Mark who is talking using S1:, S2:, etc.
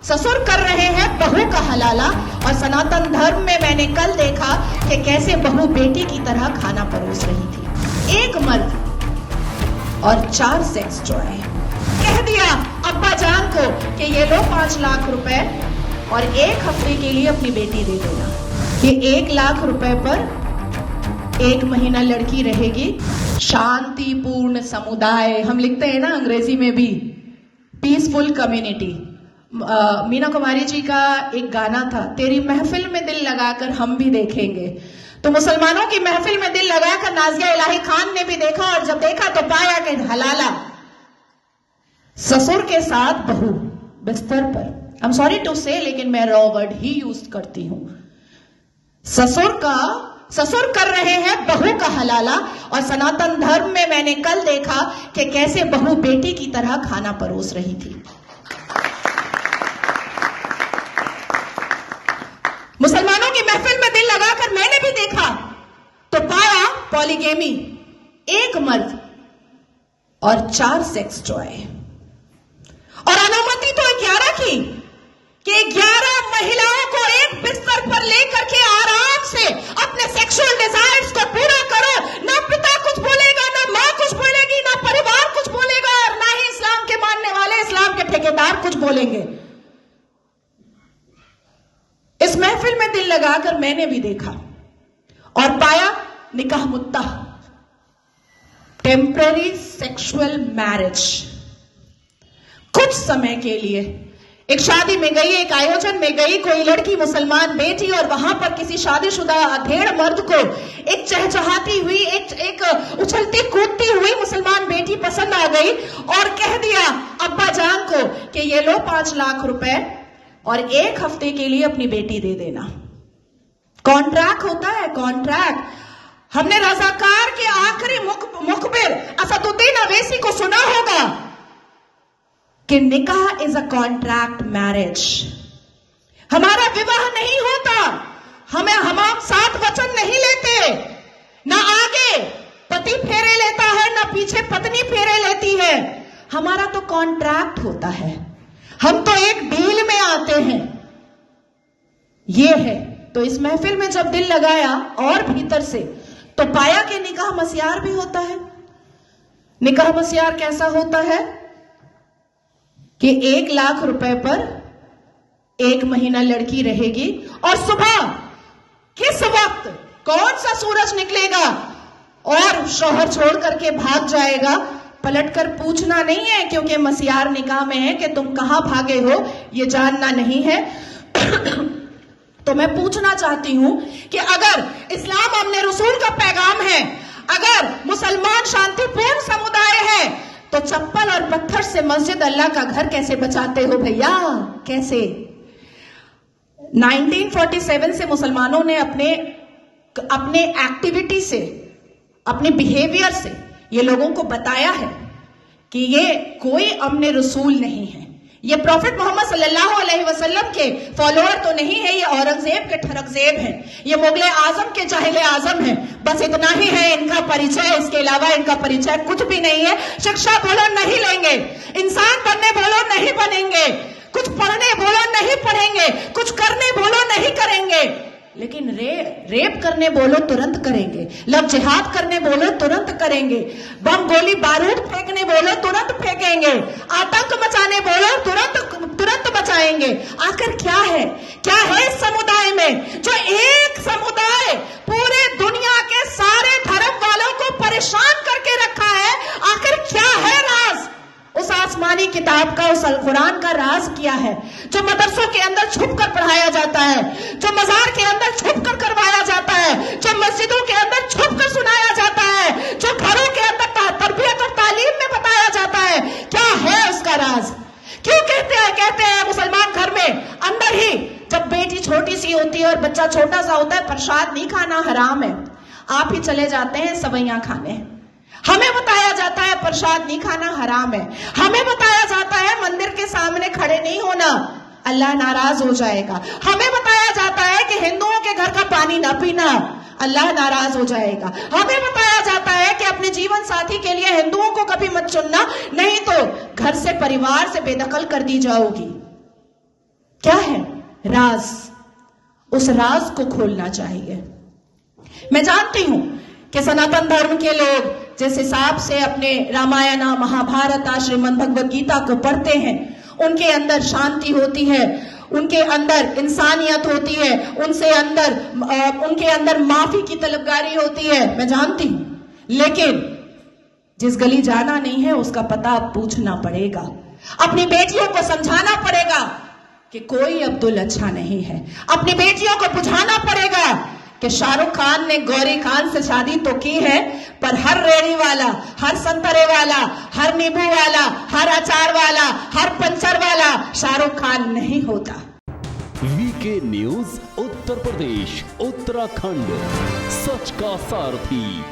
S1: ससुर कर रहे हैं बहू का हलाला। और सनातन धर्म में मैंने कल देखा कि कैसे बहू बेटी की तरह खाना परोस रही थी। एक मर्द और 4 सेक्स जॉय। कह दिया अब्बा जान को कि ये लो 5 लाख रुपए और 1 हफ्ते के लिए अपनी बेटी दे देना। कि 1 लाख रुपए पर 1 महीना लड़की रहेगी। शांतिपूर्ण समुदाय, हम लिखते हैं ना अंग्रेजी में भी, पीसफुल कम्युनिटी। मीना कुमारी जी का एक गाना था, तेरी महफिल में दिल लगाकर हम भी देखेंगे। तो मुसलमानों की महफिल में दिल लगाकर नाजिया इलाही खान ने भी देखा, और जब देखा तो पाया कि हलाला ससुर के साथ बहू बिस्तर पर। आई एम सॉरी टू से, लेकिन मैं रॉ वर्ड ही यूज करती हूं। ससुर कर रहे हैं बहू का हलाला। और सनातन धर्म में मैंने कल देखा कि कैसे बहू बेटी की तरह खाना परोस रही थी। मुसलमानों की महफिल में दिल लगाकर मैंने भी देखा तो पाया पॉलीगेमी, 1 मर्द और 4 सेक्स जॉय। और अनुमति तो 11 की, कि 11 महिलाओं को एक बिस्तर पर लेकर के आराम से अपने सेक्सुअल डिजायर्स को पूरा करो। ना पिता कुछ बोलेगा, ना मां कुछ बोलेगी, ना परिवार कुछ बोलेगा, और ना ही इस्लाम के मानने वाले, इस्लाम के ठेकेदार कुछ बोलेंगे। इस महफिल में दिल लगाकर मैंने भी देखा और पाया निकाह मुत्ता, टेम्पररी सेक्सुअल मैरिज। कुछ समय के लिए एक शादी में गई, एक आयोजन में गई, कोई लड़की मुसलमान बेटी, और वहां पर किसी शादीशुदा अधेड़ मर्द को एक चहचहाती हुई, एक उछलती कूदती हुई मुसलमान बेटी पसंद आ गई, और कह दिया अब्बा जान को कि ये लो 5 लाख रुपए और 1 हफ्ते के लिए अपनी बेटी दे देना। कॉन्ट्रैक्ट होता है, कॉन्ट्रैक्ट। हमने रजाकार के आखिरी मुखबिर असदुद्दीन अवैसी को सुना होगा कि निकाह इज अ कॉन्ट्रैक्ट मैरिज। हमारा विवाह नहीं होता, हम 7 वचन नहीं लेते, ना आगे पति फेरे लेता है, ना पीछे पत्नी फेरे लेती है। हमारा तो कॉन्ट्रैक्ट होता है, हम तो एक डील में आते हैं। ये है। तो इस महफिल में जब दिल लगाया और भीतर से, तो पाया कि निकाह मस्यार भी होता है। निकाह मस्यार कैसा होता है कि 1 लाख रुपए पर 1 महीना लड़की रहेगी, और सुबह किस वक्त कौन सा सूरज निकलेगा और शौहर छोड़ करके भाग जाएगा, पलटकर पूछना नहीं है, क्योंकि मस्यार निकाह में है कि तुम कहां भागे हो ये जानना नहीं है। तो मैं पूछना चाहती हूं कि अगर इस्लाम अपने रसूल का पैगाम है, अगर मुसलमान शांतिपूर्ण समुदाय है, तो चप्पल और पत्थर से मस्जिद अल्लाह का घर कैसे बचाते हो भैया? कैसे? 1947 से मुसलमानों ने अपने एक्टिविटी से, अपने बिहेवियर से ये लोगों को बताया है कि ये कोई अमने रसूल नहीं है, ये प्रॉफिट मोहम्मद सल्लल्लाहु अलैहि वसल्लम के फॉलोअर तो नहीं है, ये औरंगजेब के ठरकजेब हैं, ये मुगले आजम के जाहिले आजम हैं। बस इतना ही है इनका परिचय, इसके अलावा इनका परिचय कुछ भी नहीं है। शिक्षा बोलो नहीं लेंगे, इंसान बनने बोलो नहीं बनेंगे, कुछ पढ़ने बोलो नहीं पढ़ेंगे, कुछ करने बोलो नहीं करेंगे, लेकिन रेप करने बोलो तुरंत करेंगे, लव जिहाद करने बोलो तुरंत करेंगे, बम गोली बारूद फेंकने बोलो तुरंत फेंकेंगे, आतंक मचाने बोलो तुरंत मचाएंगे। आखिर क्या है इस समुदाय में, जो एक समुदाय पूरे दुनिया के सारे धर्म वालों को परेशान करके रखा है? आखिर क्या है राज उस आसमानी किताब का, उस कुरान का राज क्या है, जो मदरसों के अंदर छुपकर पढ़ाया जाता है, जो मजार के अंदर छुपकर करवाया जाता है, जो मस्जिदों के अंदर छुपकर सुनाया जाता है, जो घरों के अंदर तरबियत और तालीम में बताया जाता है? क्या है उसका राज? क्यों कहते हैं मुसलमान घर में अंदर ही, जब बेटी छोटी सी होती है और बच्चा छोटा सा होता है, प्रसाद नहीं खाना हराम है, आप ही चले जाते हैं सवैयां खाने। हमें बताया जाता है प्रसाद नहीं खाना हराम है, हमें बताया जाता है मंदिर के सामने खड़े नहीं होना, अल्लाह नाराज हो जाएगा, हमें बताया जाता है कि हिंदुओं के घर का पानी ना पीना, अल्लाह नाराज हो जाएगा, हमें बताया जाता है कि अपने जीवन साथी के लिए हिंदुओं को कभी मत चुनना, नहीं तो घर से, परिवार से बेदखल कर दी जाओगी। राज, उस राज को खोलना चाहिए। मैं जानती हूं कि सनातन धर्म के लोग जिस हिसाब से अपने रामायण, महाभारत, श्रीमद् भगवद गीता को पढ़ते हैं, उनके अंदर शांति होती है, उनके अंदर इंसानियत होती है, उनके अंदर माफी की तलबगारी होती है, मैं जानती हूं। लेकिन जिस गली जाना नहीं है उसका पता अब पूछना पड़ेगा। अपनी बेटियों को समझाना पड़ेगा कि कोई अब्दुल अच्छा नहीं है। अपनी बेटियों को बुझाना पड़ेगा कि शाहरुख खान ने गौरी खान से शादी तो की है, पर हर रेड़ी वाला, हर संतरे वाला, हर नींबू वाला, हर अचार वाला, हर पंचर वाला शाहरुख खान नहीं होता।
S2: वीके न्यूज उत्तर प्रदेश, उत्तराखंड, सच का सारथी।